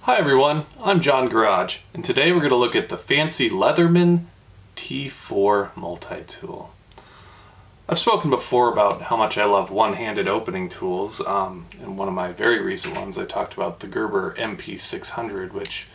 Hi everyone, I'm John Garage, and today we're going to look at the fancy Leatherman T4 multi-tool. I've spoken before about how much I love one-handed opening tools. In one of my very recent ones I talked about the Gerber MP600, which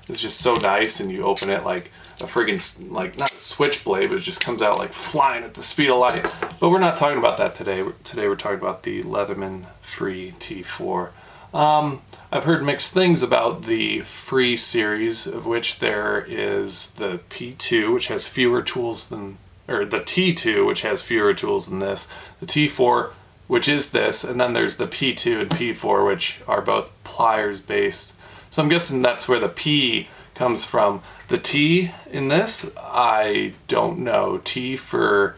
is just so nice, and you open it like a friggin', like, not a switchblade, but it just comes out like flying at the speed of light. But we're not talking about that today. Today we're talking about the Leatherman FREE T4. I've heard mixed things about the Free series, of which there is the P2, which has fewer tools than, or the T2, which has fewer tools than this, the T4, which is this, and then there's the P2 and P4, which are both pliers based. So I'm guessing that's where the P comes from. The T in this, I don't know. T for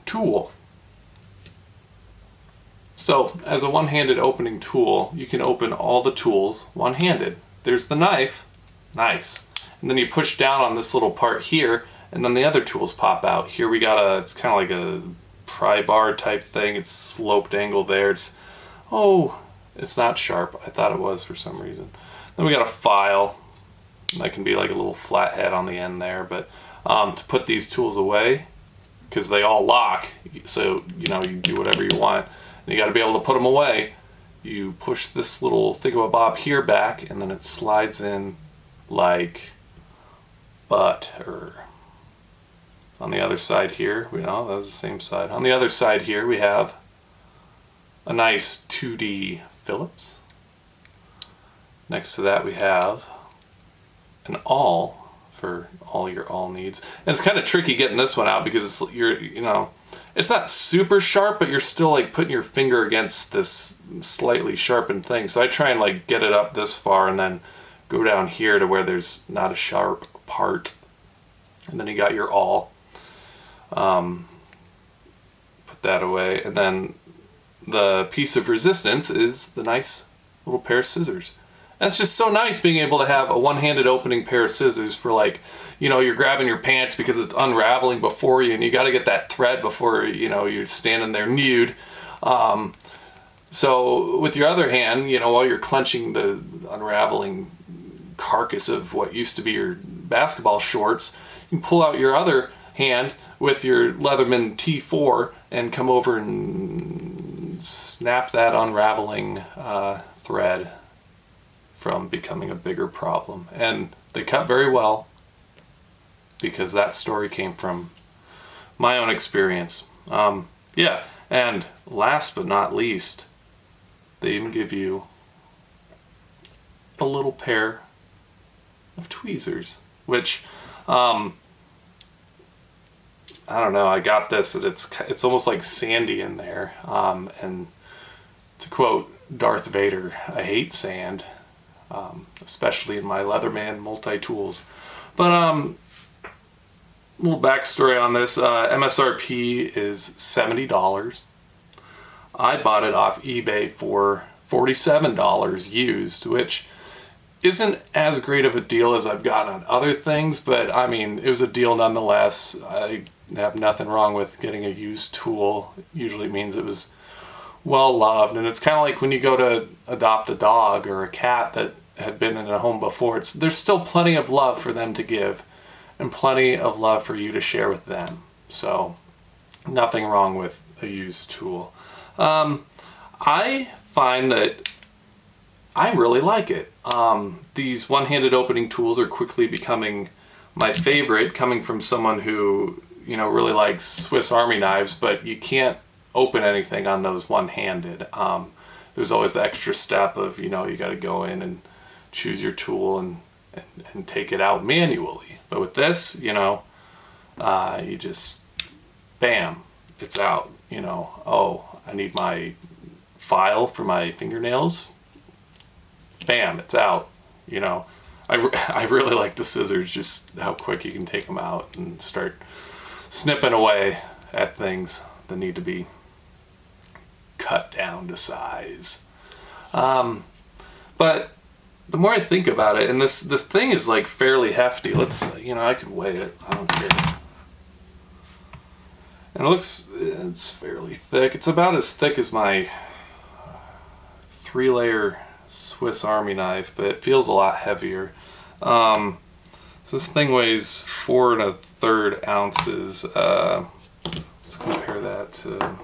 tool. So, as a one-handed opening tool, you can open all the tools one-handed. There's the knife, nice. And then you push down on this little part here, and then the other tools pop out. Here we got it's kind of like a pry bar type thing. It's sloped angle there. It's not sharp. I thought it was for some reason. Then we got a file. That can be like a little flat head on the end there, but to put these tools away, because they all lock, so you do whatever you want. You got to be able to put them away. You push this little thingamabob here back, and then it slides in like butter. On the other side here, that was the same side. On the other side here, we have a nice 2D Phillips. Next to that, we have an awl for all your awl needs. And it's kind of tricky getting this one out because it's not super sharp, but you're still like putting your finger against this slightly sharpened thing. So I try and like get it up this far and then go down here to where there's not a sharp part. And then you got your awl. Put that away. And then the piece of resistance is the nice little pair of scissors. And it's just so nice being able to have a one-handed opening pair of scissors for, like, you're grabbing your pants because it's unraveling before you, and you got to get that thread before, you're standing there nude. So with your other hand, while you're clenching the unraveling carcass of what used to be your basketball shorts, you can pull out your other hand with your Leatherman T4 and come over and snap that unraveling thread from becoming a bigger problem. And they cut very well because that story came from my own experience. Yeah, and last but not least, they even give you a little pair of tweezers, which I don't know, I got this and it's almost like sandy in there, and to quote Darth Vader, I hate sand. Especially in my Leatherman multi-tools. But little backstory on this, MSRP is $70. I bought it off eBay for $47 used, which isn't as great of a deal as I've gotten on other things, but I mean, it was a deal nonetheless. I have nothing wrong with getting a used tool. Usually it means it was well loved, and it's kind of like when you go to adopt a dog or a cat that had been in a home before. There's still plenty of love for them to give and plenty of love for you to share with them. So nothing wrong with a used tool. I find that I really like it. These one-handed opening tools are quickly becoming my favorite, coming from someone who really likes Swiss Army knives, but you can't open anything on those one-handed. There's always the extra step of you got to go in and choose your tool and take it out manually. But with this, you just bam, it's out. Oh, I need my file for my fingernails. Bam, it's out. I really like the scissors, just how quick you can take them out and start snipping away at things that need to be cut down to size. But the more I think about it, and this thing is like fairly hefty. Let's, I could weigh it. I don't care. And it's fairly thick. It's about as thick as my 3-layer Swiss Army knife, but it feels a lot heavier. So this thing weighs 4 1/3 ounces. Let's compare that to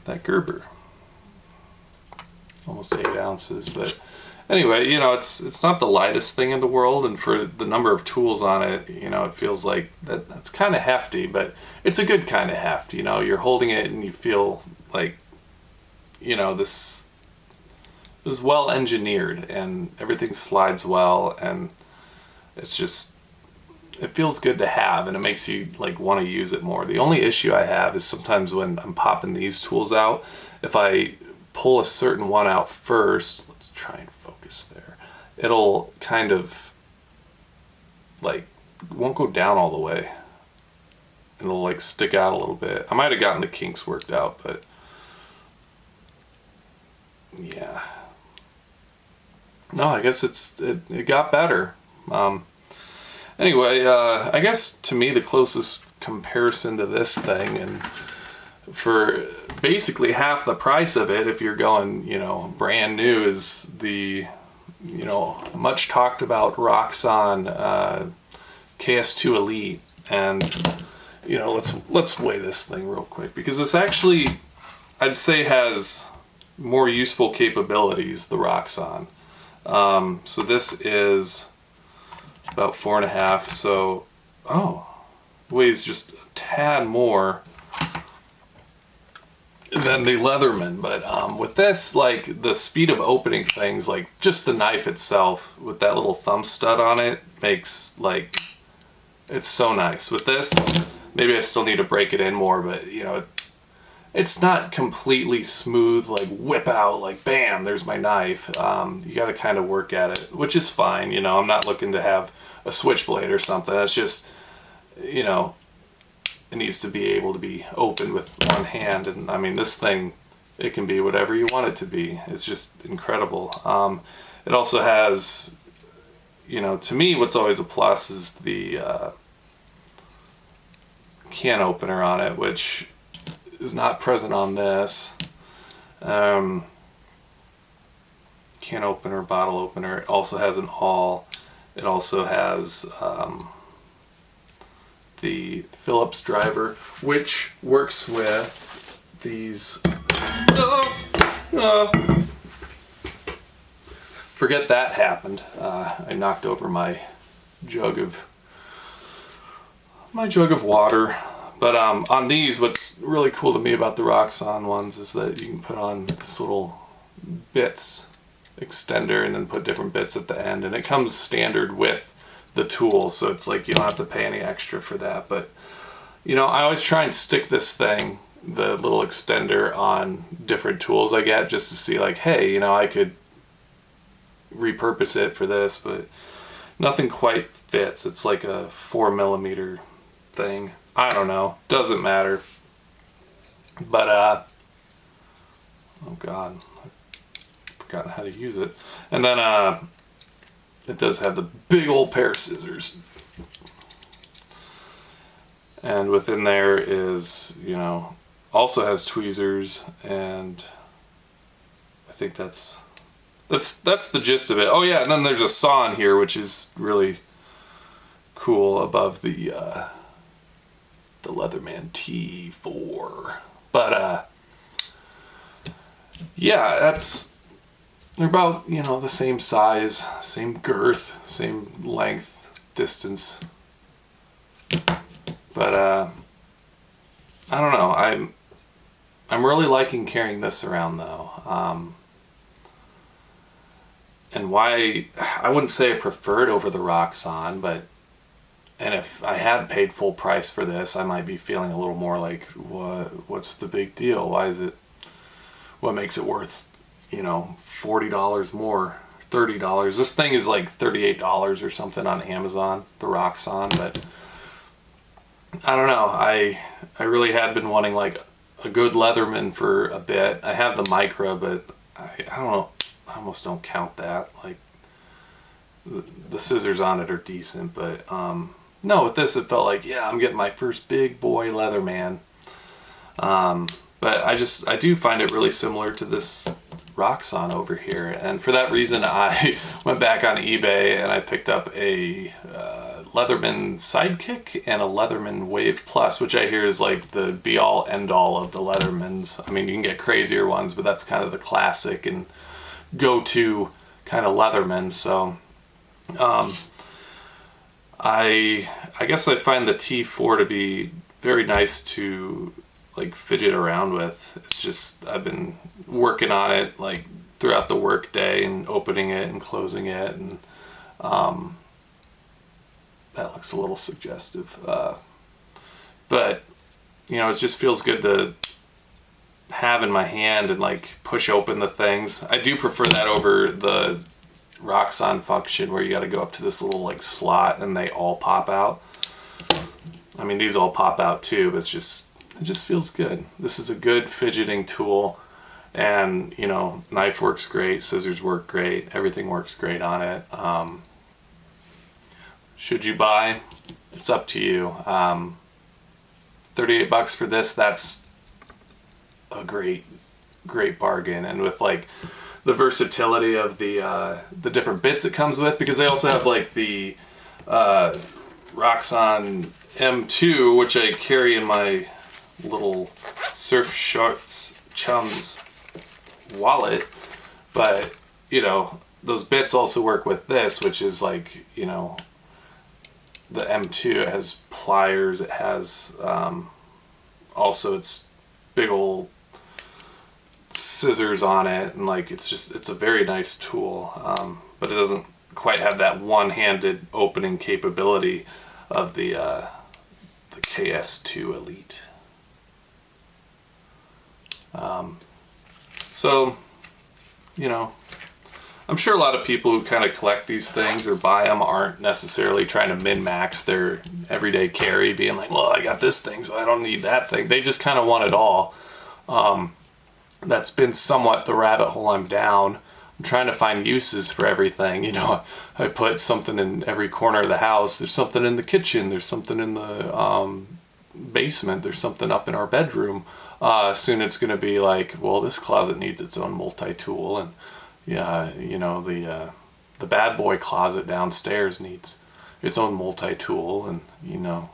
that Gerber. Almost 8 ounces, but anyway, you know, it's not the lightest thing in the world, and for the number of tools on it, you know, it feels like that's kind of hefty, but it's a good kind of heft. You know, you're holding it and you feel like, you know, this is well engineered and everything slides well, and it's just, it feels good to have, and it makes you like want to use it more. The only issue I have is sometimes when I'm popping these tools out, if I pull a certain one out first, let's try and focus there, it'll kind of like, won't go down all the way. It'll like stick out a little bit. I might have gotten the kinks worked out, but yeah. No, I guess it got better. Anyway, I guess to me the closest comparison to this thing, and for basically half the price of it, if you're going, you know, brand new, is the, you know, much talked about Roxon KS2 Elite. And, you know, let's weigh this thing real quick, because this actually, I'd say, has more useful capabilities, the Roxon. So this is about 4.5, so, weighs just a tad more than the Leatherman, but with this, like, the speed of opening things, like just the knife itself with that little thumb stud on it, makes, like, it's so nice. With this, maybe I still need to break it in more, but, you know, it's not completely smooth, like whip out, like bam, there's my knife. You got to kind of work at it, which is fine. You know, I'm not looking to have a switchblade or something. It's just, you know, it needs to be able to be opened with one hand. And I mean, this thing, it can be whatever you want it to be. It's just incredible. It also has, you know, to me, what's always a plus is the can opener on it, which is not present on this. Can opener, bottle opener. It also has an awl. It also has the Phillips driver, which works with these. Forget that happened. I knocked over my jug of water. But on these, what's really cool to me about the Roxon ones is that you can put on this little bits extender and then put different bits at the end, and it comes standard with the tool, so it's like you don't have to pay any extra for that. But, you know, I always try and stick this thing, the little extender, on different tools I get, just to see, like, hey, you know, I could repurpose it for this, but nothing quite fits. It's like a 4mm thing. I don't know, doesn't matter. But oh god, I've forgotten how to use it. And then it does have the big old pair of scissors, and within there is, you know, also has tweezers, and I think that's the gist of it. Oh yeah, and then there's a saw in here, which is really cool, above the Leatherman T4. But yeah, they're about, you know, the same size, same girth, same length, distance. But I don't know, I'm really liking carrying this around though. And why, I wouldn't say I prefer it over the Roxon, but, and if I had paid full price for this, I might be feeling a little more like, what's the big deal? Why is it, what makes it worth, you know, $40 more, $30? This thing is like $38 or something on Amazon, the Roxon, but I don't know. I really had been wanting like a good Leatherman for a bit. I have the Micra, but I don't know, I almost don't count that. Like, the scissors on it are decent, but no, with this it felt like, yeah, I'm getting my first big boy Leatherman. But I do find it really similar to this Roxon over here, and for that reason I went back on eBay and I picked up a Leatherman Sidekick and a Leatherman Wave Plus, which I hear is like the be-all end-all of the Leathermans. I mean, you can get crazier ones, but that's kind of the classic and go-to kind of Leatherman. So I guess I find the T4 to be very nice to like fidget around with. It's just, I've been working on it like throughout the work day and opening it and closing it, and that looks a little suggestive, but you know, it just feels good to have in my hand and like push open the things. I do prefer that over the Roxon function where you got to go up to this little like slot and they all pop out. I mean, these all pop out too, but it just feels good. This is a good fidgeting tool, and you know, knife works great, scissors work great, everything works great on it. Should you buy? It's up to you. $38 for this, that's a great bargain. And with like the versatility of the different bits it comes with, because they also have like the Roxon M2, which I carry in my little surf shorts chums wallet, but you know, those bits also work with this, which is like, you know, the M2, it has pliers, it has also it's big old scissors on it, and like it's a very nice tool, but it doesn't quite have that one-handed opening capability of the KS2 Elite. So, you know, I'm sure a lot of people who kind of collect these things or buy them aren't necessarily trying to min-max their everyday carry, being like, well, I got this thing, so I don't need that thing. They just kind of want it all. That's been somewhat the rabbit hole I'm down. I'm trying to find uses for everything. You know, I put something in every corner of the house. There's something in the kitchen. There's something in the basement. There's something up in our bedroom. Soon it's going to be like, well, this closet needs its own multi-tool, and yeah, you know, the bad boy closet downstairs needs its own multi-tool, and you know,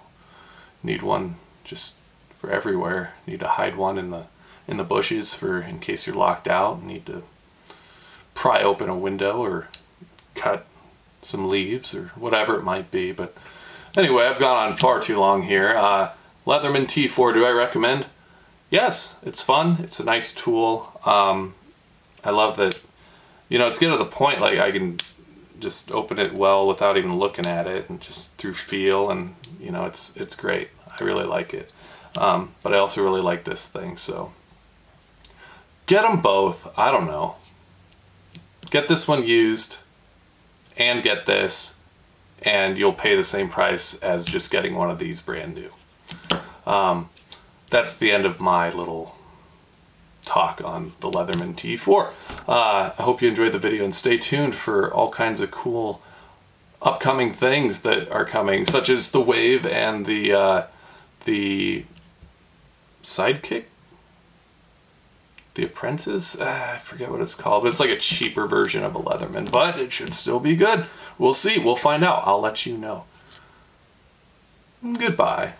need one just for everywhere. Need to hide one in the bushes for in case you're locked out. Need to pry open a window or cut some leaves or whatever it might be. But anyway, I've gone on far too long here. Leatherman T4, do I recommend? Yes, it's fun. It's a nice tool. I love that, you know, it's getting to the point like I can just open it well without even looking at it, and just through feel, and you know, it's great. I really like it. But I also really like this thing, so get them both. I don't know. Get this one used and get this, and you'll pay the same price as just getting one of these brand new. That's the end of my little talk on the Leatherman T4. I hope you enjoyed the video, and stay tuned for all kinds of cool upcoming things that are coming, such as the Wave and the Sidekick, the Apprentice. I forget what it's called, but it's like a cheaper version of a Leatherman, but it should still be good. We'll see. We'll find out. I'll let you know. Goodbye.